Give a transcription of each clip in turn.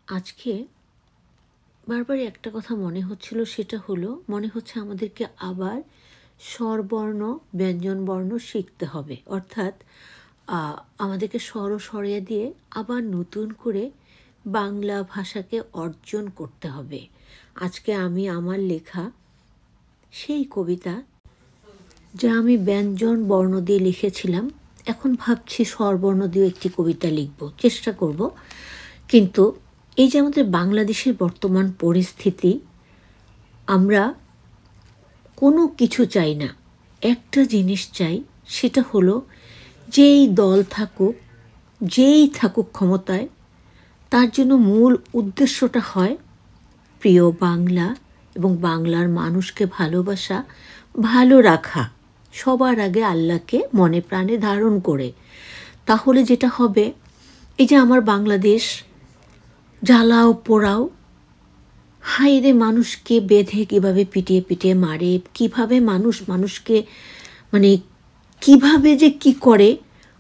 আজকে বারবারই একটা কথা মনে হচ্ছিল, সেটা হলো মনে হচ্ছে আমাদেরকে আবার স্বরবর্ণ ব্যঞ্জনবর্ণ শিখতে হবে। অর্থাৎ আমাদেরকে স্বর ও স্বরিয়া দিয়ে আবার নতুন করে বাংলা ভাষাকে অর্জন করতে হবে। আজকে আমি আমার লেখা সেই কবিতা যা আমি ব্যঞ্জন বর্ণ দিয়ে লিখেছিলাম, এখন ভাবছি স্বরবর্ণ দিয়ে একটি কবিতা লিখব, চেষ্টা করব। কিন্তু এই যে আমাদের বাংলাদেশের বর্তমান পরিস্থিতি, আমরা কোনো কিছু চাই না, একটা জিনিস চাই, সেটা হলো যেই দল থাকুক, যেই থাকুক ক্ষমতায়, তার জন্য মূল উদ্দেশ্যটা হয় প্রিয় বাংলা এবং বাংলার মানুষকে ভালোবাসা, ভালো রাখা, সবার আগে আল্লাহকে মনে প্রাণে ধারণ করে। তাহলে যেটা হবে, এই যে আমার বাংলাদেশ জ্বালাও পোড়াও, হাইরে মানুষকে বেঁধে কীভাবে পিটিয়ে পিটিয়ে মারে, কিভাবে মানুষকে মানে কিভাবে যে কি করে,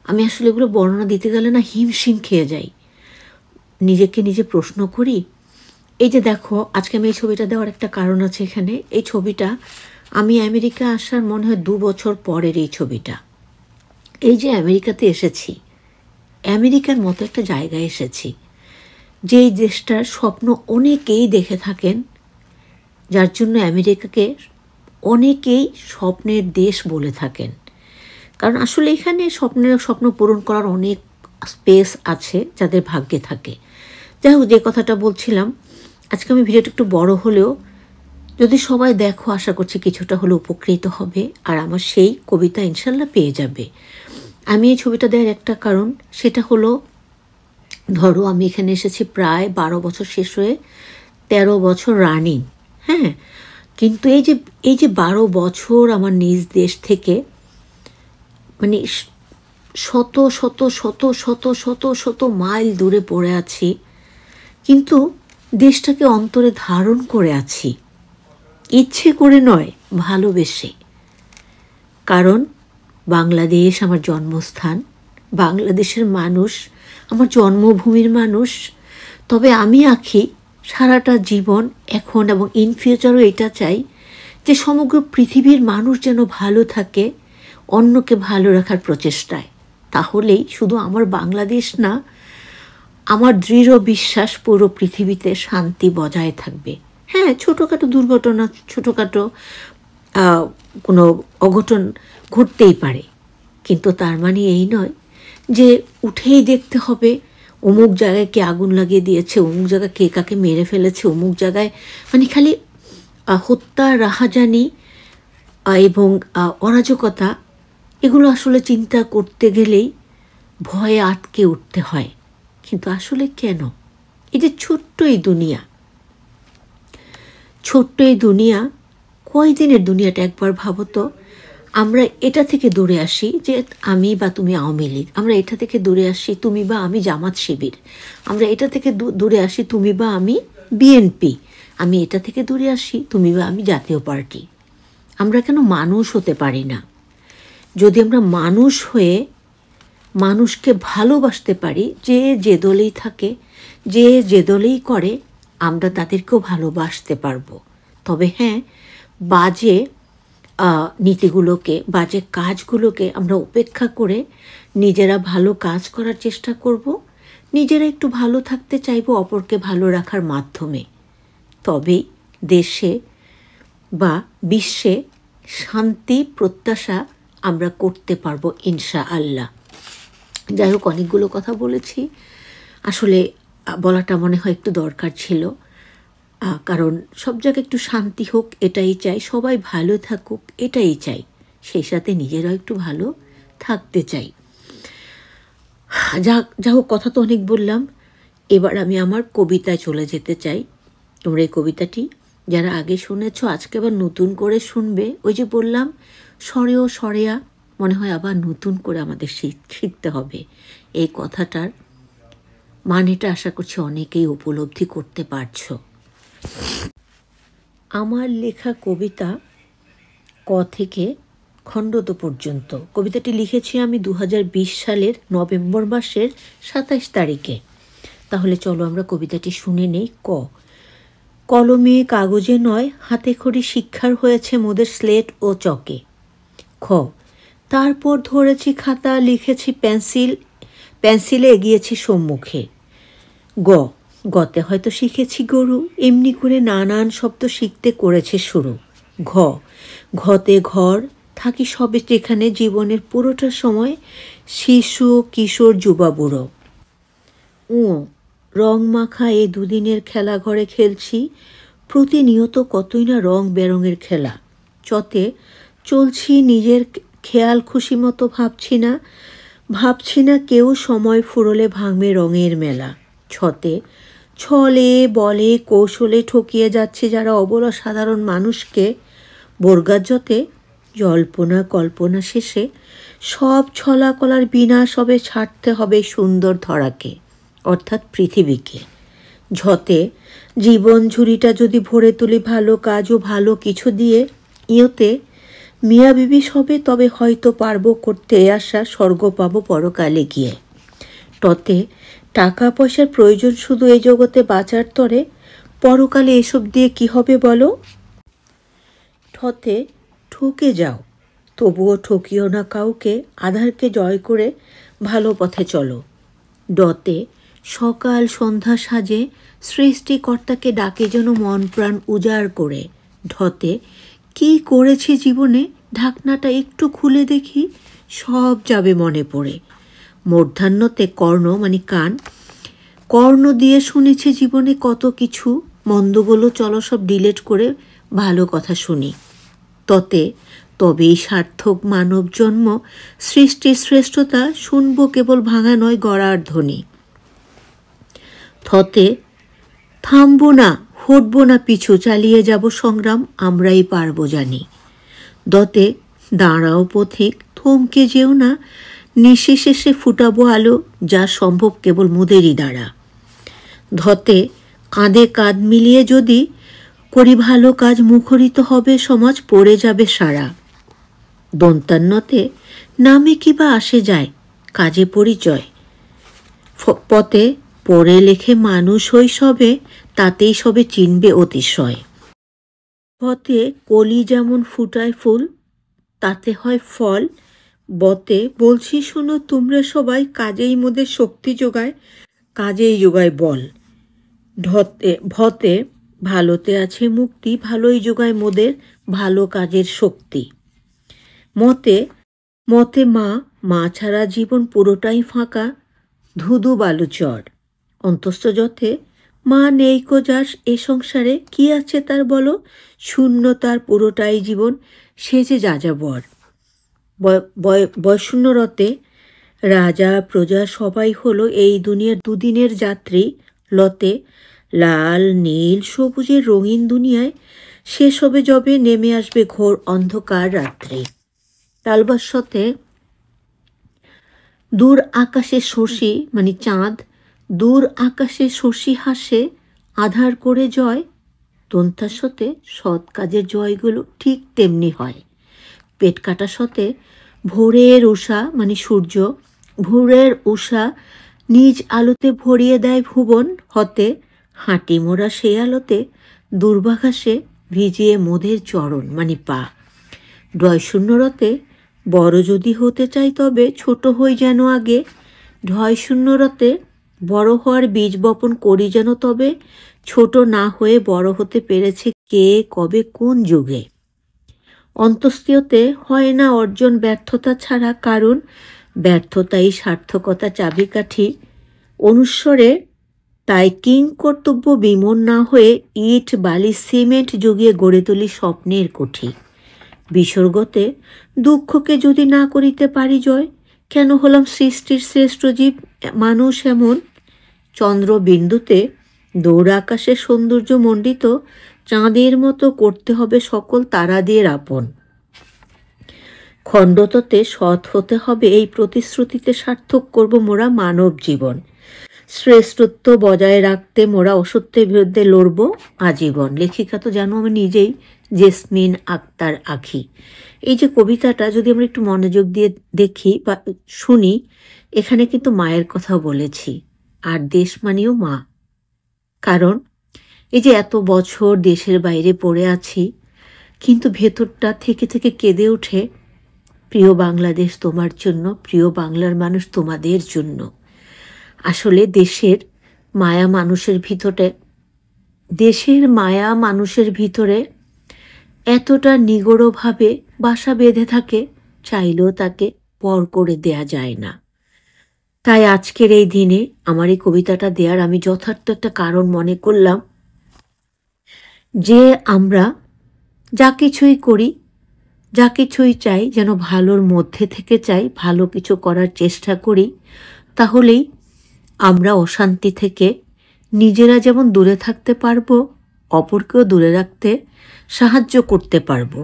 আমি আসলে এগুলো বর্ণনা দিতে গেলে না হিমশিম খেয়ে যাই। নিজেকে নিজে প্রশ্ন করি। এই যে দেখো, আজকে আমি এই ছবিটা দেওয়ার একটা কারণ আছে এখানে। এই ছবিটা আমি আমেরিকা আসার মনে হয় 2 বছর পরের এই ছবিটা। এই যে আমেরিকাতে এসেছি, আমেরিকার মতো একটা জায়গায় এসেছি, যেই দেশটার স্বপ্ন অনেকেই দেখে থাকেন, যার জন্য আমেরিকাকে অনেকেই স্বপ্নের দেশ বলে থাকেন। কারণ আসলে এখানে স্বপ্ন পূরণ করার অনেক স্পেস আছে যাদের ভাগ্যে থাকে। যাই হোক, যে কথাটা বলছিলাম, আজকে আমি ভিডিওটা একটু বড় হলেও যদি সবাই দেখো, আশা করছি কিছুটা হলে উপকৃত হবে, আর আমার সেই কবিতা ইনশাল্লাহ পেয়ে যাবে। আমি এই ছবিটা দেওয়ার একটা কারণ, সেটা হলো ধরো আমি এখানে এসেছি প্রায় 12 বছর শেষ হয়ে 13 বছর রানিং। হ্যাঁ, কিন্তু এই যে 12 বছর আমার নিজ দেশ থেকে মানে শত শত শত শত শত শত মাইল দূরে পড়ে আছি, কিন্তু দেশটাকে অন্তরে ধারণ করে আছি, ইচ্ছে করে নয়, ভালোবেসে। কারণ বাংলাদেশ আমার জন্মস্থান, বাংলাদেশের মানুষ আমার জন্মভূমির মানুষ। তবে আমি আঁকি সারাটা জীবন, এখন এবং ইন ফিউচারও এটা চাই যে সমগ্র পৃথিবীর মানুষ যেন ভালো থাকে, অন্যকে ভালো রাখার প্রচেষ্টায়। তাহলেই শুধু আমার বাংলাদেশ না, আমার দৃঢ় বিশ্বাস পুরো পৃথিবীতে শান্তি বজায় থাকবে। হ্যাঁ, ছোটোখাটো দুর্ঘটনা, ছোটোখাটো কোনো অঘটন ঘটতেই পারে, কিন্তু তার মানে এই নয় যে উঠেই দেখতে হবে অমুক জায়গায় কে আগুন লাগিয়ে দিয়েছে, অমুক জায়গায় কে কাকে মেরে ফেলেছে, অমুক জায়গায় মানে খালি হত্যা, রাহাজানি এবং অরাজকতা, এগুলো আসলে চিন্তা করতে গেলেই ভয়ে আটকে উঠতে হয়। কিন্তু আসলে কেন? এই যে ছোট্ট এই দুনিয়া, কয়দিনের দুনিয়াটা একবার ভাবো তো। আমরা এটা থেকে দূরে আসি যে আমি বা তুমি আওয়ামী লীগ, আমরা এটা থেকে দূরে আসি তুমি বা আমি জামাত শিবির, আমরা এটা থেকে দূরে আসি তুমি বা আমি বিএনপি, আমি এটা থেকে দূরে আসি তুমি বা আমি জাতীয় পার্টি। আমরা কেন মানুষ হতে পারি না? যদি আমরা মানুষ হয়ে মানুষকে ভালোবাসতে পারি, যে দলেই থাকে, যে দলেই করে, আমরা তাদেরকেও ভালোবাসতে পারবো। তবে হ্যাঁ, বাজে নীতিগুলোকে, বাজে কাজগুলোকে আমরা উপেক্ষা করে নিজেরা ভালো কাজ করার চেষ্টা করব, নিজেরা একটু ভালো থাকতে চাইব অপরকে ভালো রাখার মাধ্যমে। তবেই দেশে বা বিশ্বে শান্তি প্রত্যাশা আমরা করতে পারবো ইনশাআল্লাহ। যাই হোক, অনেকগুলো কথা বলেছি, আসলে বলাটা মনে হয় একটু দরকার ছিল, কারণ সব জায়গায় একটু শান্তি হোক এটাই চাই, সবাই ভালো থাকুক এটাই চাই, সেই সাথে নিজেরাও একটু ভালো থাকতে চাই। যা হোক, কথা তো অনেক বললাম, এবার আমি আমার কবিতায় চলে যেতে চাই। তোমরা এই কবিতাটি যারা আগে শুনেছ, আজকে আবার নতুন করে শুনবে। ওই যে বললাম, স্বরে ও স্বরেয়া মনে হয় আবার নতুন করে আমাদের শিখতে হবে। এই কথাটার মানেটা আশা করছি অনেকেই উপলব্ধি করতে পারছো। আমার লেখা কবিতা ক থেকে খণ্ডত পর্যন্ত। কবিতাটি লিখেছি আমি 2020 সালের নভেম্বর মাসের 27 তারিখে। তাহলে চলো আমরা কবিতাটি শুনে নেই। কলমে কাগজে নয়, হাতে খড়ি শিক্ষার হয়েছে মোদের স্লেট ও চকে। তারপর ধরেছি খাতা, লিখেছি পেন্সিলে এগিয়েছি সম্মুখে। গতে হয়তো শিখেছি গরু, এমনি করে নানান শব্দ শিখতে করেছে শুরু। ঘতে ঘর, থাকি সবে যেখানে জীবনের পুরোটা সময়, শিশু কিশোর যুবা বুড়ো। রং মাখা এই দুদিনের খেলা ঘরে খেলছি, প্রতিনিয়ত কতই না রং বেরঙের খেলা। চতে চলছি নিজের খেয়াল খুশি মতো, ভাবছি না কেউ সময় ফুরলে ভাঙবে রঙের মেলা। ছলে বলে কৌশলে ঠকিয়ে যাচ্ছে যারা অবলা সাধারণ মানুষকে। বর্গাযতে জল্পনা কল্পনা শেষে সব ছলাকলার বিনাশ হবে, ছাড়তে হবে সুন্দর ধরাকে, অর্থাৎ পৃথিবীকে। জীবন ঝুড়িটা যদি ভরে তুলি ভালো কাজ ও ভালো কিছু দিয়ে, ইয়োতে মিয়া বিবি সবে তবে হয়তো পারবো করতে আসা স্বর্গ পাবো পরকালে গিয়ে। টাকা পয়সার প্রয়োজন শুধু এই জগতে বাঁচার তরে, পরকালে এসব দিয়ে কি হবে বলো। ঠকে যাও, তবুও ঠকিও না কাউকে, আধারকে জয় করে ভালো পথে চলো। সকাল সন্ধ্যা সাজে সৃষ্টিকর্তাকে ডাকে যেন মন প্রাণ উজাড় করে। কি করেছি জীবনে, ঢাকনাটা একটু খুলে দেখি, সব যাবে মনে পড়ে। মূর্ধান্যতে কর্ণ মানে কান, কর্ণ দিয়ে শুনেছি জীবনে কত কিছু, মন্দগুলো চলো সব ডিলেট করে ভালো কথা শুনি। তবেই সার্থক মানব জন্ম, সৃষ্টির শ্রেষ্ঠতা শুনবো কেবল ভাঙা নয় গড়ার ধ্বনি। থামবো না, হটবো না পিছু, চালিয়ে যাব সংগ্রাম, আমরাই পারবো জানি। দাঁড়াও পথিক, থমকে যেও না, নিঃশেষে ফুটাবো আলো, যা সম্ভব কেবল মোদেরই দ্বারা। কাঁধে কাঁধ মিলিয়ে যদি করি ভালো কাজ, মুখরিত হবে সমাজ, পড়ে যাবে সারা। নামে কিবা আসে যায়, কাজে পরিচয়। পথে পড়ে লেখে মানুষ হই সবে, তাতেই সবে চিনবে অতিশয়। কলি যেমন ফুটায় ফুল, তাতে হয় ফল। বলছি শোনো তোমরা সবাই, কাজেই মোদের শক্তি যোগায়, কাজেই যোগায় বল। ভালোতে আছে মুক্তি, ভালোই যোগায় মোদের ভালো কাজের শক্তি। মতে মা ছাড়া জীবন পুরোটাই ফাঁকা, ধুধু বালুচর। অন্তস্থ মা নেই কো যার এ সংসারে, কি আছে তার বলো, শূন্য তার পুরোটাই জীবন, সে যে যাযাবর। বয়শূন্য রাজা প্রজা সবাই হলো এই দুনিয়ার দুদিনের যাত্রী। লাল নীল সবুজের রঙিন দুনিয়ায় শেষ হবে যবে নেমে আসবে ঘোর অন্ধকার রাত্রি। তালবাস্যতে দূর আকাশে শশী মানে চাঁদ, দূর আকাশে শশী হাসে, আধার করে জয়। দন্তাস্যতে সৎ কাজের জয়গুলো ঠিক তেমনি হয়। পেট কাটা সতে ভোরের উষা মানে সূর্য, ভোরের উষা নিজ আলোতে ভরিয়ে দেয় ভুবন। হাঁটি মোড়া সেই আলোতে দুর্বাঘাসে ভিজিয়ে মোদের চরণ মানে পা। ডয়শূন্যরতে বড় যদি হতে চাই তবে ছোট হই যেন আগে। ঢয়শূন্যরতে বড় হওয়ার বীজ বপন করি যেন তবে, ছোট না হয়ে বড় হতে পেরেছে কে কবে কোন যুগে। অন্তস্তীয়তে হয় না অর্জন ব্যর্থতা ছাড়া, কারণ ব্যর্থতাই সার্থকতা চাবিকাঠি। অনুস্বরে তাই কিং কর্তব্য বিমন না হয়ে, ইট বালি সিমেন্ট জুগিয়ে গড়ে তুলি স্বপ্নের কুঠি। বিসর্গতে দুঃখকে যদি না করিতে পারি জয়, কেন হলাম সৃষ্টির শ্রেষ্ঠ জীব মানুষ এমন। চন্দ্রবিন্দুতে দৌড় আকাশে সৌন্দর্য মণ্ডিত, চাঁদের মতো করতে হবে সকল তারাদের আপন। খণ্ডততে সৎ হতে হবে এই প্রতিশ্রুতিতে সার্থক করব মোরা মানব জীবন। শ্রেষ্ঠত্ব বজায় রাখতে মোরা অসত্যের বিরুদ্ধে লড়ব আজীবন। লেখিকা তো জানো আমি নিজেই, জেসমিন আক্তার আখি। এই যে কবিতাটা যদি আমরা একটু মনোযোগ দিয়ে দেখি বা শুনি, এখানে কিন্তু মায়ের কথা বলেছি। আর দেশ মানেও মা। কারণ এই যে এত বছর দেশের বাইরে পড়ে আছি, কিন্তু ভেতরটা থেকে থেকে কেঁদে ওঠে, প্রিয় বাংলাদেশ তোমার জন্য, প্রিয় বাংলার মানুষ তোমাদের জন্য। আসলে দেশের মায়া মানুষের ভিতরে এতটা নিগড়ভাবে বাসা বেঁধে থাকে, চাইলেও তাকে পর করে দেয়া যায় না। তাই আজকের এই দিনে আমার এই কবিতাটা দেওয়ার আমি যথার্থ একটা কারণ মনে করলাম, যে আমরা যা কিছুই করি, যা কিছুই চাই, যেন ভালোর মধ্যে থেকে চাই, ভালো কিছু করার চেষ্টা করি। তাহলেই আমরা অশান্তি থেকে নিজেরা যেমন দূরে থাকতে পারবো, অপরকেও দূরে রাখতে সাহায্য করতে পারবো।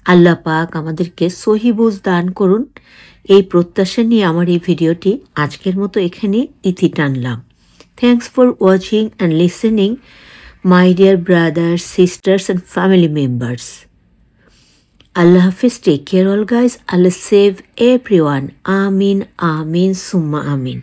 আল্লাহ পাক আমাদেরকে সহি বুঝ দান করুন, এই প্রত্যাশা নিয়ে আমার এই ভিডিওটি আজকের মতো এখানে ইতি টানলাম। Thanks for watching and listening my dear brothers, sisters and family members. Allah Hafiz, take care all guys. Allah save everyone. Amin, Amin, Summa Amin.